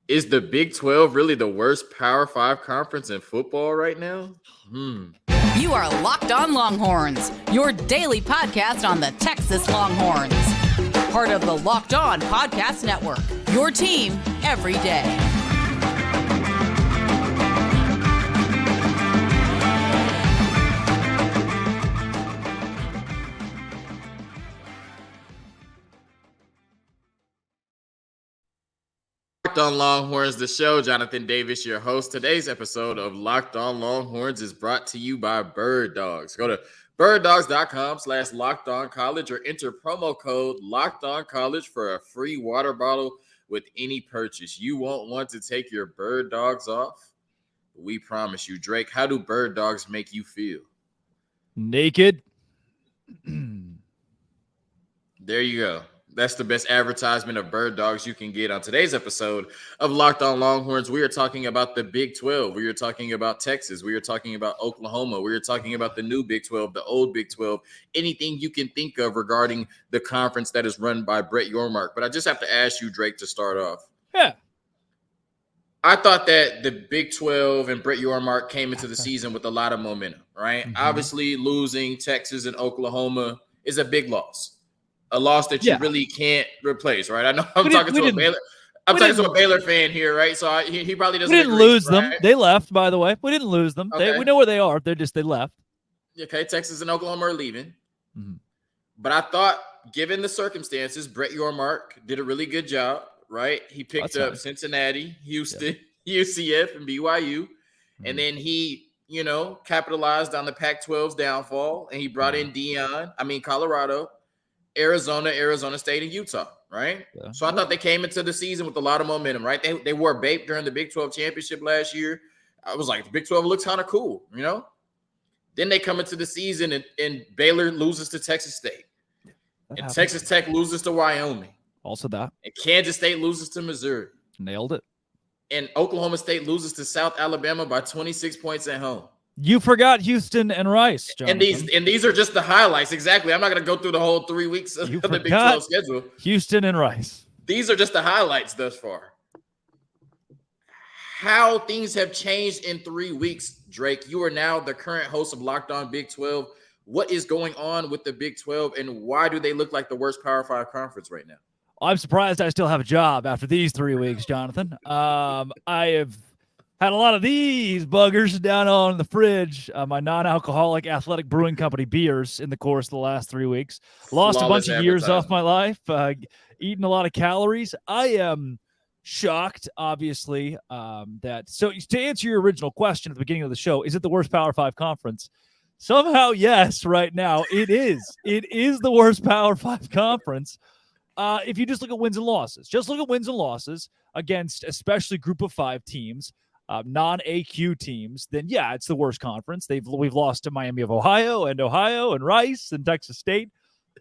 Is the Big 12 really the worst Power 5 conference in football right now? You are Locked On Longhorns, your daily podcast on the Texas Longhorns. Part of the Locked On Podcast Network, your team every day. Locked On Longhorns, the show. Jonathan Davis, your host. Today's episode of Locked On Longhorns is brought to you by Birddogs. Go to birddogs.com/lockedoncollege or enter promo code LOCKEDONCollege for a free water bottle with any purchase. You won't want to take your bird dogs off. We promise you. Drake, how do bird dogs make you feel? Naked. There you go. That's the best advertisement of bird dogs you can get. On today's episode of Locked On Longhorns, we are talking about the Big 12. We are talking about Texas. We are talking about Oklahoma. We are talking about the new Big 12, the old Big 12, anything you can think of regarding the conference that is run by Brett Yormark. But I just have to ask you, Drake, to start off. Yeah. I thought that the Big 12 and Brett Yormark came into the season with a lot of momentum, right? Mm-hmm. Obviously, losing Texas and Oklahoma is a big loss. A loss that you really can't replace, right? I know I'm talking to a Baylor. I'm talking to a Baylor fan here, right? So he probably doesn't. We didn't lose them. They left, by the way. We didn't lose them. Okay. We know where they are. They left. Okay, Texas and Oklahoma are leaving. Mm-hmm. But I thought, given the circumstances, Brett Yormark did a really good job, right? He picked up Cincinnati, Houston, UCF, and BYU, and then he, capitalized on the Pac-12's downfall, and he brought in Colorado, Arizona State, and Utah, right? Yeah. So I thought they came into the season with a lot of momentum, right? They wore BAPE during the Big 12 championship last year. I was like, the Big 12 looks kind of cool, Then they come into the season and Baylor loses to Texas State. And Texas Tech loses to Wyoming. Also that. And Kansas State loses to Missouri. Nailed it. And Oklahoma State loses to South Alabama by 26 points at home. You forgot Houston and Rice, Jonathan. And these are just the highlights. Exactly. I'm not going to go through the whole 3 weeks of the Big 12 schedule. Houston and Rice. These are just the highlights thus far. How things have changed in 3 weeks, Drake. You are now the current host of Locked On Big 12. What is going on with the Big 12, and why do they look like the worst Power 5 conference right now? I'm surprised I still have a job after these 3 weeks, Jonathan. I have had a lot of these buggers down on the fridge, my non-alcoholic Athletic Brewing Company beers in the course of the last 3 weeks. Lost a bunch of years off my life, eating a lot of calories. I am shocked, obviously, that – so to answer your original question at the beginning of the show, is it the worst Power 5 conference? Somehow, yes, right now, it is. It is the worst Power 5 conference. If you just look at wins and losses. Just look at wins and losses against especially group of 5 teams. Non-AQ teams, then yeah, it's the worst conference. We've lost to Miami of Ohio and Rice and Texas State.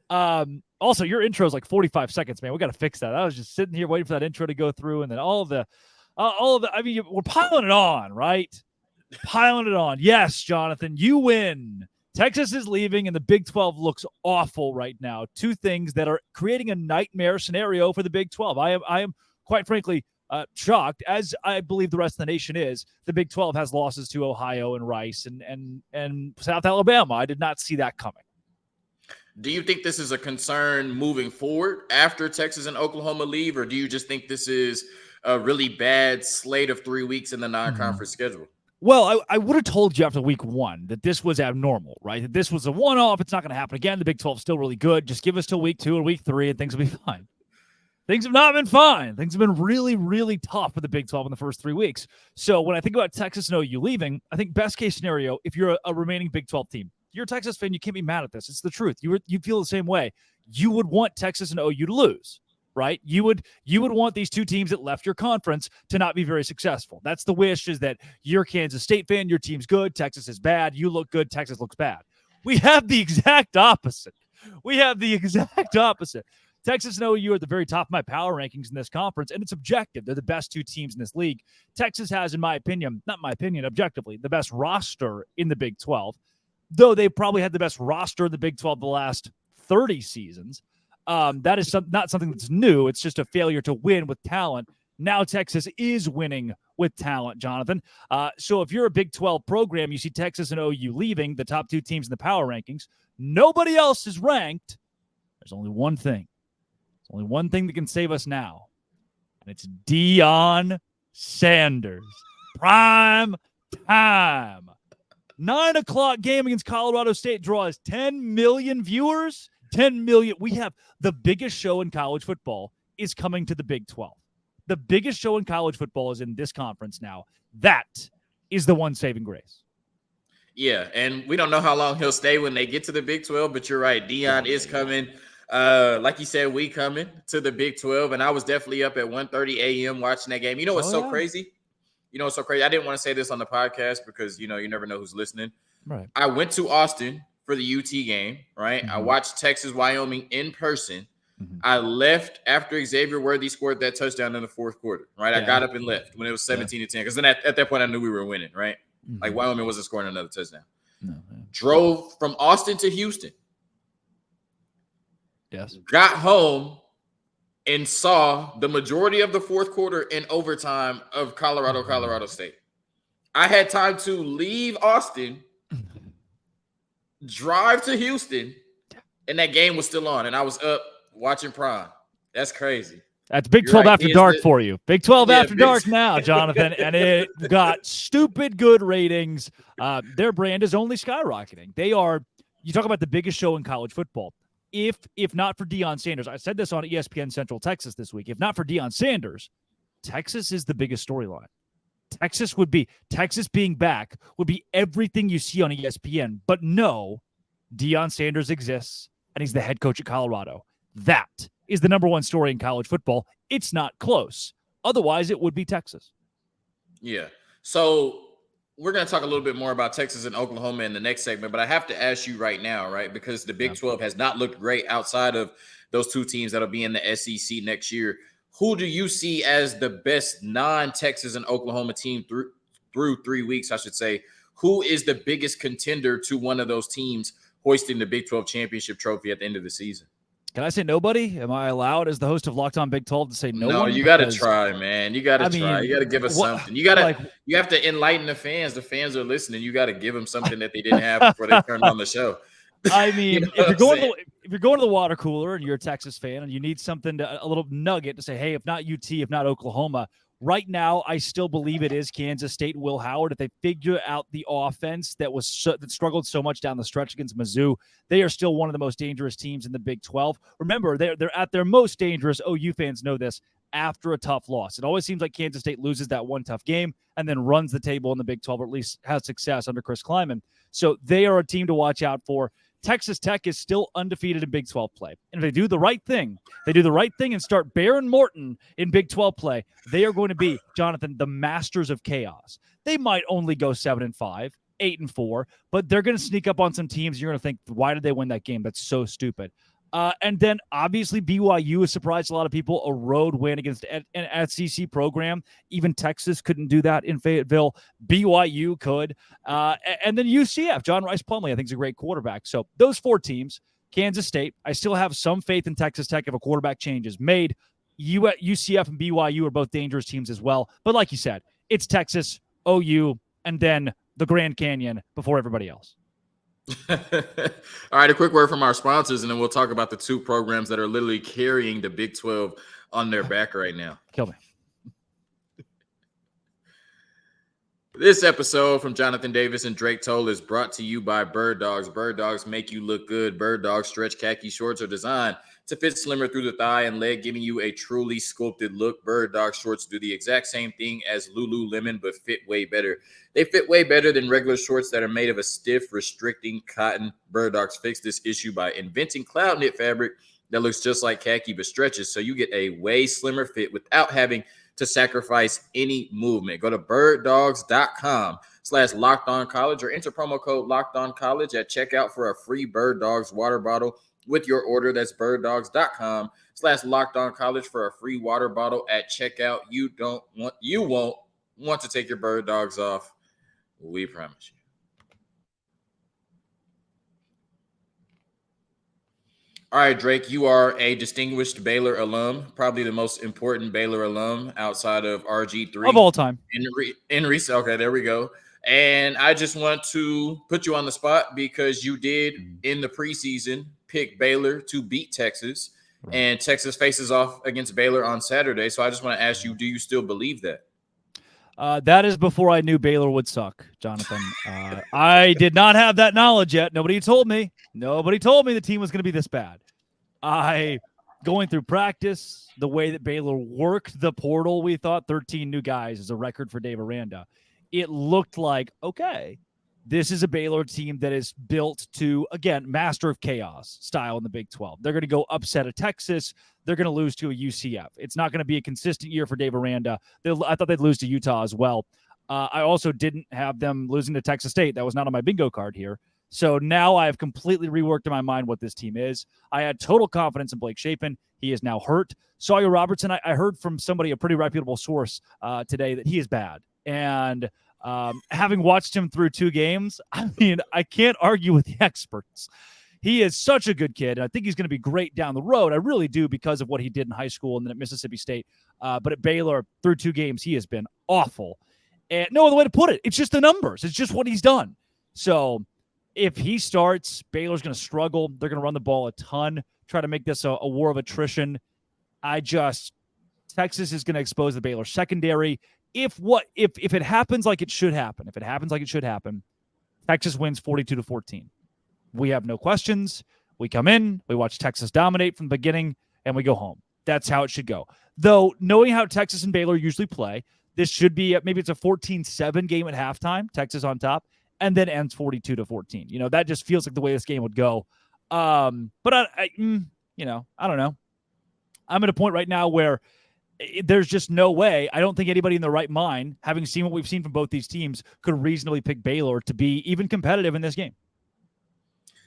Also, your intro is like 45 seconds, man. We got to fix that. I was just sitting here waiting for that intro to go through, and then all of the. I mean, we're piling it on, right? Piling it on. Yes, Jonathan, you win. Texas is leaving, and the Big 12 looks awful right now. 2 things that are creating a nightmare scenario for the Big 12. I am quite frankly. Shocked, as I believe the rest of the nation is. The Big 12 has losses to Ohio and Rice and South Alabama. I did not see that coming. Do you think this is a concern moving forward after Texas and Oklahoma leave, or do you just think this is a really bad slate of 3 weeks in the non-conference schedule? Well, I would have told you after week 1 that this was abnormal, right? That this was a one-off. It's not going to happen again. The Big 12 is still really good. Just give us till week 2 or week 3 and things will be fine. Things have not been fine. Things have been really, really tough for the Big 12 in the first 3 weeks. So when I think about Texas and OU leaving, I think best case scenario, if you're a remaining Big 12 team, you're a Texas fan, you can't be mad at this. It's the truth. You feel the same way. You would want Texas and OU to lose, right? You would want these 2 teams that left your conference to not be very successful. That's the wish, is that you're a Kansas State fan, your team's good, Texas is bad, you look good, Texas looks bad. We have the exact opposite. Texas and OU are at the very top of my power rankings in this conference, and it's objective. They're the best 2 teams in this league. Texas has, in my opinion, not my opinion, objectively, the best roster in the Big 12, though they probably had the best roster in the Big 12 the last 30 seasons. That is not something that's new. It's just a failure to win with talent Now Texas is winning with talent, Jonathan. So if you're a Big 12 program, you see Texas and OU leaving, the top two teams in the power rankings. Nobody else is ranked. There's only one thing. There's only one thing that can save us now, and it's Dion Sanders. Prime time. 9 o'clock game against Colorado State draws 10 million viewers. 10 million. We have the biggest show in college football is coming to the Big 12. The biggest show in college football is in this conference now. That is the one saving grace. Yeah, and we don't know how long he'll stay when they get to the Big 12, but you're right. Dion is coming. Like you said, we coming to the Big 12, and I was definitely up at 1:30 a.m. watching that game. You know what's so crazy? You know what's so crazy? I didn't want to say this on the podcast because, you never know who's listening. Right. I went to Austin for the UT game, right? Mm-hmm. I watched Texas-Wyoming in person. Mm-hmm. I left after Xavier Worthy scored that touchdown in the fourth quarter, right? Yeah. I got up and left when it was 17-10 because then at that point I knew we were winning, right? Mm-hmm. Like Wyoming wasn't scoring another touchdown. No, drove from Austin to Houston. Yes. Got home and saw the majority of the fourth quarter in overtime of Colorado State. I had time to leave Austin, drive to Houston, and that game was still on, and I was up watching Prime. That's crazy. That's Big 12 After Dark for you. Big 12 After Dark now, Jonathan, and it got stupid good ratings. Their brand is only skyrocketing. You talk about the biggest show in college football. If not for Dion Sanders, I said this on ESPN Central Texas this week. If not for Dion Sanders, Texas is the biggest storyline. Texas being back would be everything you see on ESPN. But no, Dion Sanders exists, and he's the head coach at Colorado. That is the number one story in college football. It's not close. Otherwise, it would be Texas. Yeah. So we're going to talk a little bit more about Texas and Oklahoma in the next segment, but I have to ask you right now, right? Because the Big 12 has not looked great outside of those two teams that'll be in the SEC next year. Who do you see as the best non-Texas and Oklahoma team through 3 weeks, I should say? Who is the biggest contender to one of those teams hoisting the Big 12 championship trophy at the end of the season? Can I say nobody? Am I allowed as the host of Locked On Big 12 to say no one? No, you got to try, man. You got to try. You got to give us something. You have to enlighten the fans. The fans are listening. You got to give them something that they didn't have before they turned on the show. I mean, if you're going to the water cooler and you're a Texas fan and you need something a little nugget to say, hey, if not UT, if not Oklahoma, right now I still believe it is Kansas State, Will Howard. If they figure out the offense that struggled so much down the stretch against Mizzou, they are still one of the most dangerous teams in the Big 12. Remember, they're at their most dangerous. OU fans know this. After a tough loss, it always seems like Kansas State loses that one tough game and then runs the table in the Big 12, or at least has success under Chris Kleiman. So they are a team to watch out for. Texas Tech is still undefeated in Big 12 play. And if they do the right thing, and start Baron Morton in Big 12 play, they are going to be, Jonathan, the masters of chaos. They might only go 7-5, 8-4, but they're going to sneak up on some teams. You're going to think, why did they win that game? That's so stupid. And then obviously BYU has surprised a lot of people. A road win against an SEC program. Even Texas couldn't do that in Fayetteville. BYU could. And then UCF, John Rice Plumlee, I think is a great quarterback. So those four teams, Kansas State, I still have some faith in Texas Tech if a quarterback change is made. UCF and BYU are both dangerous teams as well. But like you said, it's Texas, OU, and then the Grand Canyon before everybody else. All right, a quick word from our sponsors, and then we'll talk about the two programs that are literally carrying the Big 12 on their back right now. Kill me. This episode from Jonathan Davis and Drake Toll is brought to you by Birddogs. Birddogs make you look good. Birddogs stretch khaki shorts are designed to fit slimmer through the thigh and leg, giving you a truly sculpted look. Birddogs shorts do the exact same thing as Lululemon, but fit way better. They fit way better than regular shorts that are made of a stiff, restricting cotton. Birddogs fixed this issue by inventing cloud knit fabric that looks just like khaki but stretches, so you get a way slimmer fit without having to sacrifice any movement. Go to birddogs.com/LockedOnCollege or enter promo code LockedOnCollege at checkout for a free Birddogs water bottle with your order. That's birddogs.com/LockedOnCollege for a free water bottle at checkout. You won't want to take your Birddogs off. We promise you. All right, Drake, you are a distinguished Baylor alum, probably the most important Baylor alum outside of RG3 of all time. In recent, okay, there we go. And I just want to put you on the spot because you did in the preseason pick Baylor to beat Texas, and Texas faces off against Baylor on Saturday. So I just want to ask you, do you still believe that? That is before I knew Baylor would suck, Jonathan. I did not have that knowledge yet. Nobody told me. Nobody told me the team was going to be this bad. Going through practice, the way that Baylor worked the portal, we thought 13 new guys is a record for Dave Aranda. It looked like, okay, this is a Baylor team that is built to, again, master of chaos style in the Big 12. They're going to go upset a Texas. They're going to lose to a UCF. It's not going to be a consistent year for Dave Aranda. I thought they'd lose to Utah as well. I also didn't have them losing to Texas State. That was not on my bingo card here. So now I have completely reworked in my mind what this team is. I had total confidence in Blake Shapen. He is now hurt. Sawyer Robertson, I heard from somebody, a pretty reputable source today, that he is bad. And having watched him through 2 games, I mean, I can't argue with the experts. He is such a good kid, and I think he's going to be great down the road. I really do, because of what he did in high school and then at Mississippi State. But at Baylor, through 2 games, he has been awful. And no other way to put it. It's just the numbers. It's just what he's done. So if he starts, Baylor's going to struggle. They're going to run the ball a ton, try to make this a war of attrition. Texas is going to expose the Baylor secondary. If it happens like it should happen, Texas wins 42-14. We have no questions. We come in, we watch Texas dominate from the beginning, and we go home. That's how it should go. Though, knowing how Texas and Baylor usually play, this should be maybe it's a 14-7 game at halftime, Texas on top, and then ends 42-14. You know, that just feels like the way this game would go. But I don't know. I'm at a point right now where there's just no way. I don't think anybody in their right mind, having seen what we've seen from both these teams, could reasonably pick Baylor to be even competitive in this game.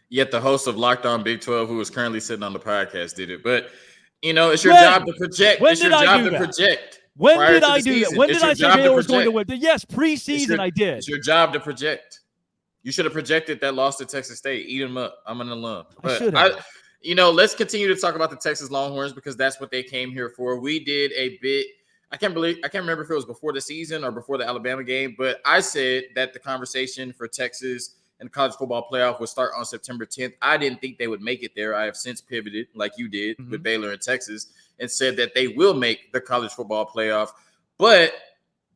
Yet the host of Locked On Big 12, who is currently sitting on the podcast, did it. But, you know, it's your job to project. When it's your job to project. When did I do that? When did I say Baylor was going to win? Yes, preseason I did. It's your job to project. You should have projected that loss to Texas State. Eat them up. I'm an alum. But let's continue to talk about the Texas Longhorns because that's what they came here for. We did a bit. I can't remember if it was before the season or before the Alabama game, but I said that the conversation for Texas and the college football playoff would start on September 10th. I didn't think they would make it there. I have since pivoted, like you did with Baylor and Texas, and said that they will make the college football playoff. But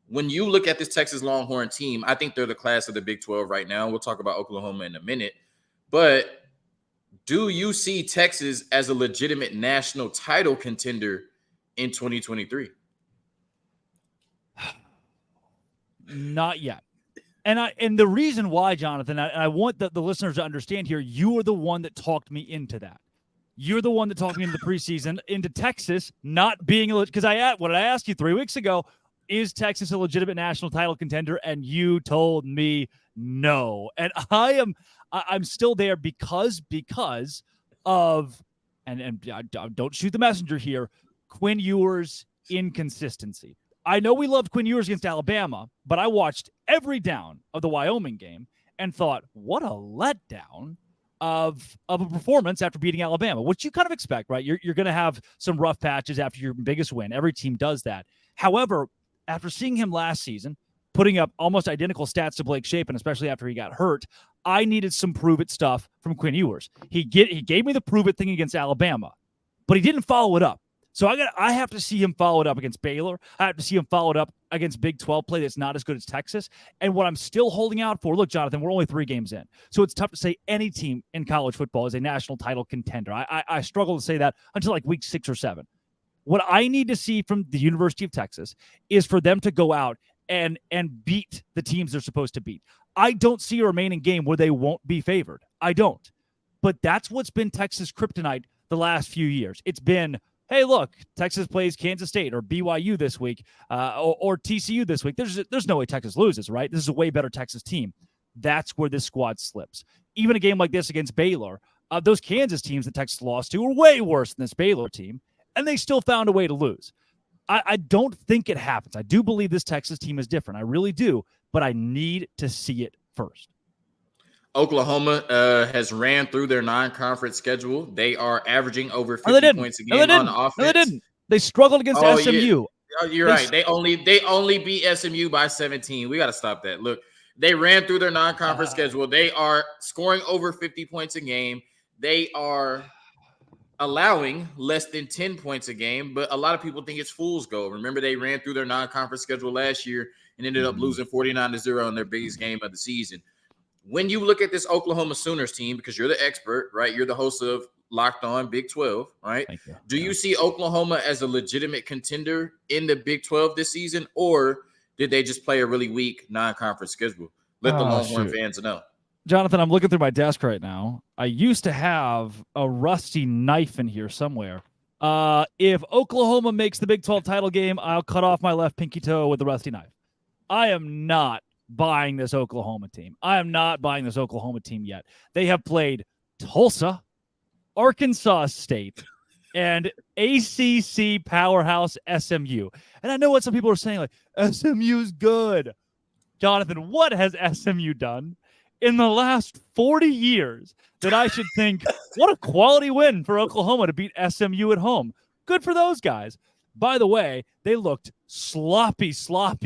when you look at this Texas Longhorn team, I think they're the class of the Big 12 right now. We'll talk about Oklahoma in a minute. But do you see Texas as a legitimate national title contender in 2023? Not yet. And the reason why, Jonathan, I want the listeners to understand here, you are the one that talked me into that. You're the one that talked me into the preseason, into Texas not being – because what did I ask you 3 weeks ago? Is Texas a legitimate national title contender? And you told me no. And I'm still there because of – and don't shoot the messenger here, Quinn Ewers' inconsistency. I know we loved Quinn Ewers against Alabama, but I watched every down of the Wyoming game and thought, what a letdown of a performance after beating Alabama, which you kind of expect, right? You're going to have some rough patches after your biggest win. Every team does that. However, after seeing him last season, putting up almost identical stats to Blake Shapen, especially after he got hurt, I needed some prove-it stuff from Quinn Ewers. He gave me the prove-it thing against Alabama, but he didn't follow it up. So I have to see him follow it up against Baylor. I have to see him follow it up against Big 12 play that's not as good as Texas. And what I'm still holding out for, look, Jonathan, we're only 3 games in. So it's tough to say any team in college football is a national title contender. I struggle to say that until like week 6 or 7. What I need to see from the University of Texas is for them to go out and beat the teams they're supposed to beat. I don't see a remaining game where they won't be favored. I don't. But that's what's been Texas kryptonite the last few years. It's been, hey, look, Texas plays Kansas State or BYU this week or TCU this week. There's no way Texas loses, right? This is a way better Texas team. That's where this squad slips. Even a game like this against Baylor, those Kansas teams that Texas lost to were way worse than this Baylor team, and they still found a way to lose. I don't think it happens. I do believe this Texas team is different. I really do, but I need to see it first. Oklahoma has ran through their non-conference schedule. They are averaging over 50 points a No, game they on didn't. offense. No, they didn't. They struggled against Oh, SMU. yeah. Oh, you're right. They only beat SMU by 17. We got to stop that. Look, they ran through their non-conference schedule. They are scoring over 50 points a game. They are allowing less than 10 points a game, but a lot of people think it's fool's gold. Remember, they ran through their non-conference schedule last year and ended up losing 49-0 in their biggest game of the season. When you look at this Oklahoma Sooners team, because you're the expert, right? You're the host of Locked On Big 12, right? Thank you. Do you see Oklahoma as a legitimate contender in the Big 12 this season, or did they just play a really weak non-conference schedule? Let the Longhorn fans know. Jonathan, I'm looking through my desk right now. I used to have a rusty knife in here somewhere. If Oklahoma makes the Big 12 title game, I'll cut off my left pinky toe with the rusty knife. I am not buying this Oklahoma team. I am not buying this Oklahoma team yet. They have played Tulsa, Arkansas State, and ACC powerhouse SMU. And I know what some people are saying, like, SMU's good. Jonathan, what has SMU done in the last 40 years that I should think, what a quality win for Oklahoma to beat SMU at home? Good for those guys. By the way, they looked sloppy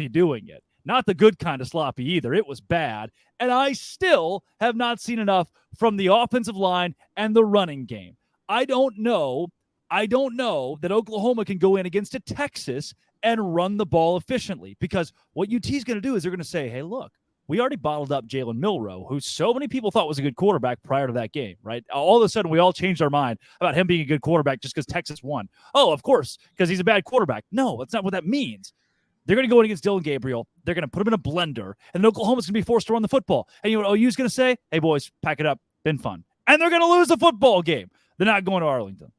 doing it. Not the good kind of sloppy either. It was bad. And I still have not seen enough from the offensive line and the running game. I don't know that Oklahoma can go in against a Texas and run the ball efficiently, because what UT is going to do is they're going to say, hey, look, we already bottled up Jalen Milroe, who so many people thought was a good quarterback prior to that game, right? All of a sudden, we all changed our mind about him being a good quarterback just because Texas won. Oh, of course, because he's a bad quarterback. No, that's not what that means. They're going to go in against Dylan Gabriel. They're going to put him in a blender, and Oklahoma's going to be forced to run the football. And you know what OU's going to say? Hey, boys, pack it up. Been fun. And they're going to lose the football game. They're not going to Arlington.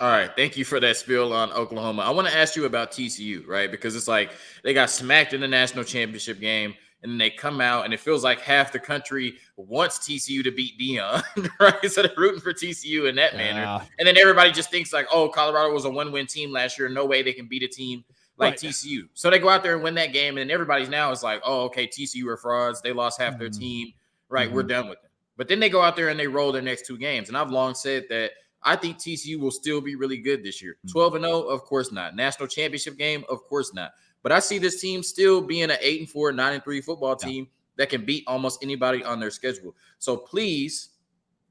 All right. Thank you for that spiel on Oklahoma. I want to ask you about TCU, right? Because it's like they got smacked in the national championship game, and then they come out, and it feels like half the country wants TCU to beat Dion, right? So they're rooting for TCU in that manner. And then everybody just thinks like, oh, Colorado was a one-win team last year. No way they can beat a team like TCU. So they go out there and win that game, and everybody's now is like, oh, okay, TCU are frauds. They lost half their team, right? We're done with them. But then they go out there and they roll their next two games. And I've long said that I think TCU will still be really good this year. 12-0, of course not. National championship game, of course not. But I see this team still being an 8-4, 9-3 football team that can beat almost anybody on their schedule. So please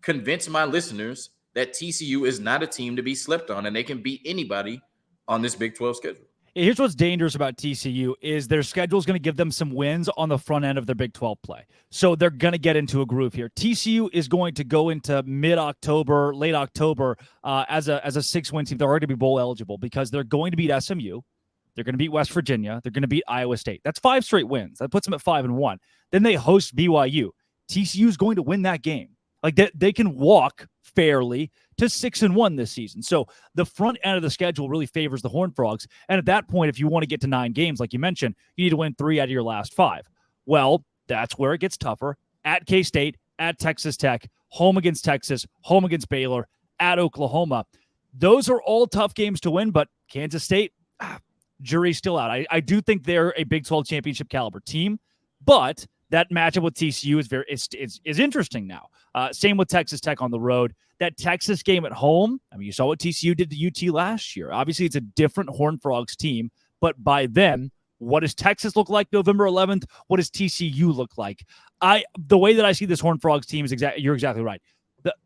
convince my listeners that TCU is not a team to be slept on, and they can beat anybody on this Big 12 schedule. Here's what's dangerous about TCU is their schedule is going to give them some wins on the front end of their Big 12 play. So they're going to get into a groove here. TCU is going to go into mid-October, late October as a 6-win team. They're already going to be bowl eligible because they're going to beat SMU. They're going to beat West Virginia. They're going to beat Iowa State. That's 5 straight wins. That puts them at 5-1. Then they host BYU. TCU is going to win that game. Like they can walk fairly to 6-1 this season. So the front end of the schedule really favors the Horned Frogs. And at that point, if you want to get to 9 games, like you mentioned, you need to win 3 out of your last 5. Well, that's where it gets tougher. At K-State, at Texas Tech, home against Texas, home against Baylor, at Oklahoma. Those are all tough games to win, but Kansas State, jury's still out. I do think they're a Big 12 championship caliber team, but that matchup with TCU is interesting now. Same with Texas Tech on the road. That Texas game at home, I mean, you saw what TCU did to UT last year. Obviously, it's a different Horned Frogs team, but by then, what does Texas look like November 11th? What does TCU look like? The way that I see this Horned Frogs team is you're exactly right.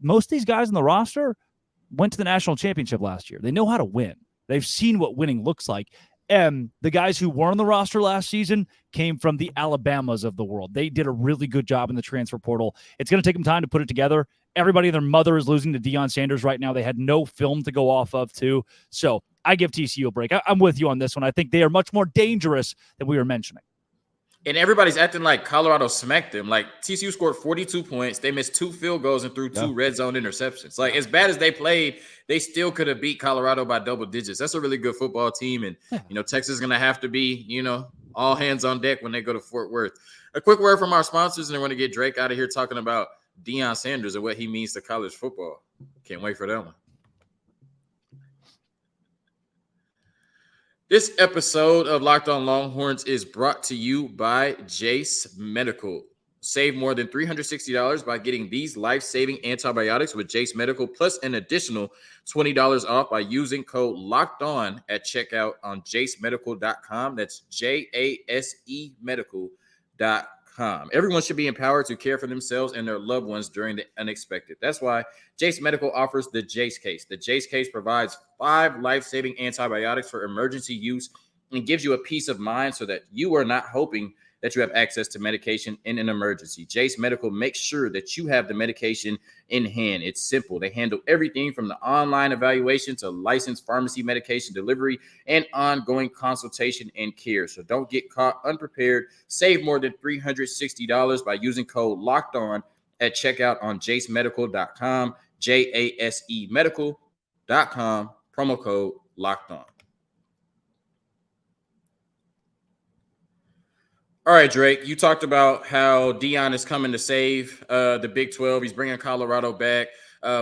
Most of these guys on the roster went to the national championship last year. They know how to win. They've seen what winning looks like. And the guys who were on the roster last season came from the Alabamas of the world. They did a really good job in the transfer portal. It's going to take them time to put it together. Everybody and their mother is losing to Dion Sanders right now. They had no film to go off of, too. So I give TCU a break. I'm with you on this one. I think they are much more dangerous than we were mentioning. And everybody's acting like Colorado smacked them. Like TCU scored 42 points. They missed 2 field goals and threw 2 red zone interceptions. Like as bad as they played, they still could have beat Colorado by double digits. That's a really good football team. And, Texas is going to have to be, all hands on deck when they go to Fort Worth. A quick word from our sponsors, and then we're going to get Drake out of here talking about Dion Sanders and what he means to college football. Can't wait for that one. This episode of Locked On Longhorns is brought to you by Jase Medical. Save more than $360 by getting these life-saving antibiotics with Jase Medical, plus an additional $20 off by using code LOCKEDON at checkout on jasemedical.com. That's JASE medical.com. Everyone should be empowered to care for themselves and their loved ones during the unexpected. That's why Jase Medical offers the Jase case. The Jase case provides 5 life-saving antibiotics for emergency use and gives you a peace of mind so that you are not hoping that you have access to medication in an emergency. Jase Medical makes sure that you have the medication in hand. It's simple. They handle everything from the online evaluation to licensed pharmacy medication delivery and ongoing consultation and care. So don't get caught unprepared. Save more than $360 by using code LOCKEDON at checkout on jasemedical.com, JASE medical.com, promo code LOCKEDON. All right, Drake, you talked about how Dion is coming to save the Big 12. He's bringing Colorado back.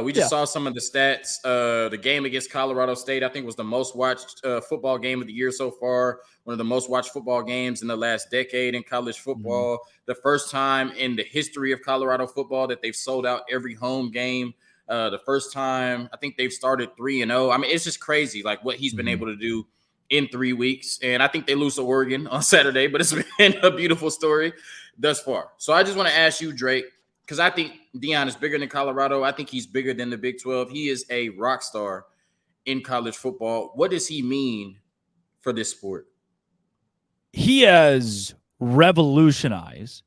We just saw some of the stats. The game against Colorado State, I think, was the most watched football game of the year so far. One of the most watched football games in the last decade in college football. The first time in the history of Colorado football that they've sold out every home game. The first time, I think they've started 3-0. I mean, it's just crazy, like what he's been able to do in 3 weeks. And I think they lose to Oregon on Saturday, but it's been a beautiful story thus far. So I just want to ask you, Drake, because I think Dion is bigger than Colorado. I think he's bigger than the Big 12. He is a rock star in college football. What does he mean for this sport? He has revolutionized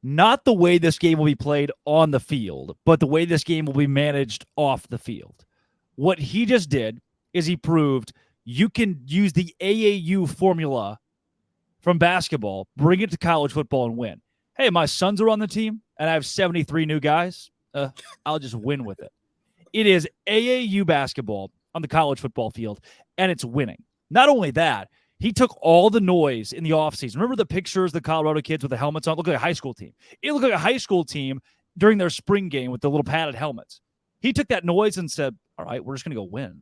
not the way this game will be played on the field, but the way this game will be managed off the field. What he just did is he proved you can use the AAU formula from basketball, bring it to college football, and win. Hey, my sons are on the team, and I have 73 new guys. I'll just win with it. It is AAU basketball on the college football field, and it's winning. Not only that, he took all the noise in the offseason. Remember the pictures, the Colorado kids with the helmets on? Look like a high school team. It looked like a high school team during their spring game with the little padded helmets. He took that noise and said, all right, we're just going to go win.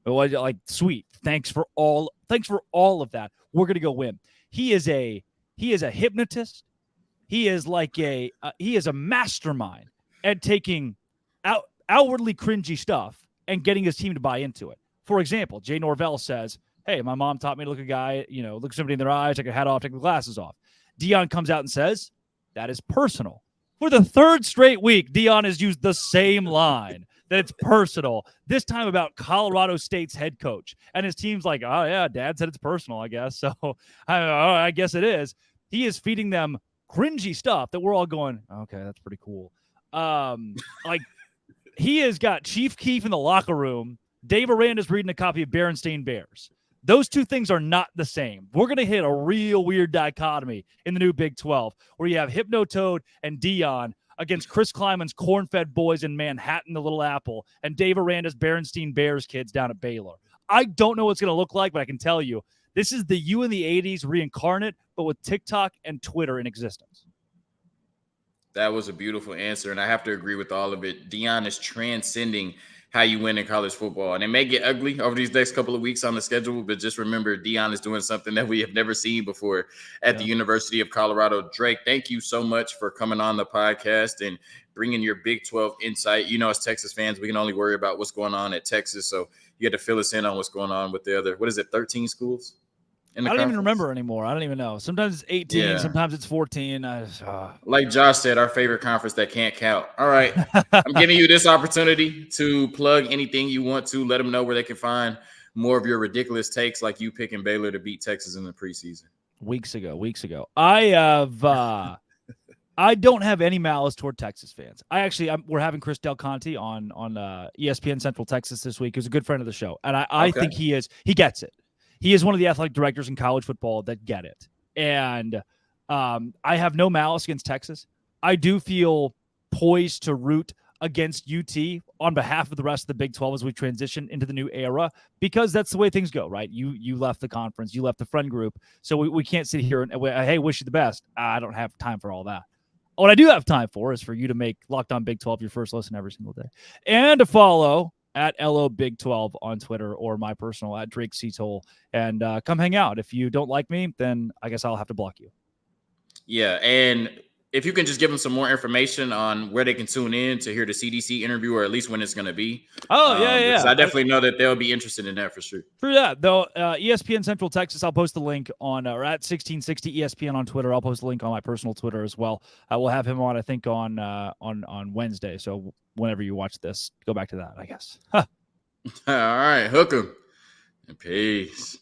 Like, sweet. Thanks for all of that. We're going to go win. He is a hypnotist. He is like he is a mastermind at taking outwardly cringy stuff and getting his team to buy into it. For example, Jay Norvell says, hey, my mom taught me to look look somebody in their eyes, take a hat off, take the glasses off. Dion comes out and says, that is personal. For the third straight week, Dion has used the same line, that it's personal, this time about Colorado State's head coach. And his team's like, oh, yeah, Dad said it's personal, I guess. So I guess it is. He is feeding them cringy stuff that we're all going, okay, that's pretty cool. Like, he has got Chief Keef in the locker room. Dave Aranda's reading a copy of Berenstain Bears. Those two things are not the same. We're going to hit a real weird dichotomy in the new Big 12 where you have Hypnotoad and Dion against Chris Kleiman's corn-fed boys in Manhattan, the Little Apple, and Dave Aranda's Berenstain Bears kids down at Baylor. I don't know what it's going to look like, but I can tell you, this is the U in the 80s reincarnate, but with TikTok and Twitter in existence. That was a beautiful answer, and I have to agree with all of it. Dion is transcending how you win in college football. And it may get ugly over these next couple of weeks on the schedule, but just remember, Dion is doing something that we have never seen before at the University of Colorado. Drake, thank you so much for coming on the podcast and bringing your Big 12 insight. You know, as Texas fans, we can only worry about what's going on at Texas, so you had to fill us in on what's going on with the other, 13 schools? I don't even remember anymore. I don't even know. Sometimes it's 18, sometimes it's 14. Like Josh said, our favorite conference that can't count. All right. I'm giving you this opportunity to plug anything you want to. Let them know where they can find more of your ridiculous takes, like you picking Baylor to beat Texas in the preseason. Weeks ago. I don't have any malice toward Texas fans. We're having Chris Del Conte on ESPN Central Texas this week, who's a good friend of the show. And I think he gets it. He is one of the athletic directors in college football that get it. And I have no malice against Texas. I do feel poised to root against UT on behalf of the rest of the Big 12 as we transition into the new era, because that's the way things go, right? You left the conference, you left the friend group. So we can't sit here and, hey, wish you the best. I don't have time for all that. What I do have time for is for you to make Locked On Big 12 your first listen every single day. And to follow at LO Big 12 on Twitter, or my personal at Drake Seatole, and come hang out. If you don't like me, then I guess I'll have to block you. Yeah, and if you can just give them some more information on where they can tune in to hear the CDC interview, or at least when it's going to be. Yeah. I definitely know that they'll be interested in that for sure. True that, though. ESPN Central Texas, I'll post the link on, or at 1660 ESPN on Twitter. I'll post the link on my personal Twitter as well. I will have him on, I think, on Wednesday. So whenever you watch this, go back to that, I guess. All right, hook 'em. And peace.